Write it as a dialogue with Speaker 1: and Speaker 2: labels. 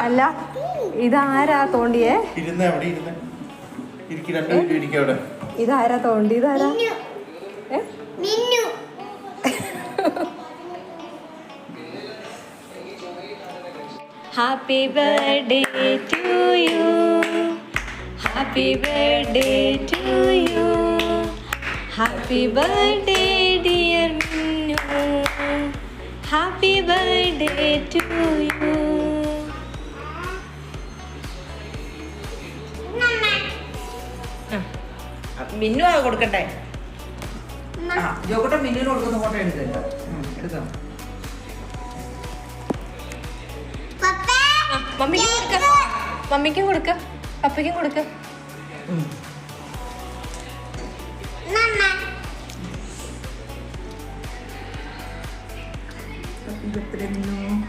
Speaker 1: അല്ല ഇതാരാ തോണ്ടിയേ? ഇതാരാ തോണ്ടി? ഇതാരാ? Happy birthday to you, happy birthday to you, happy birthday dear Minnu, happy birthday to you.
Speaker 2: Minnu കൊടുക്കട്ടെ. ജോക്കട്ടെ മിന്നുവിന് കൊടുക്കുന്ന ഫോട്ടോ എടുക്കല്ലോ. എടുക്കാം.
Speaker 1: മമ്മിക്കും കൊടുക്ക, പപ്പയ്ക്കും കൊടുക്ക.
Speaker 2: ഹാപ്പി ബർത്ത്ഡേ മിന്നു.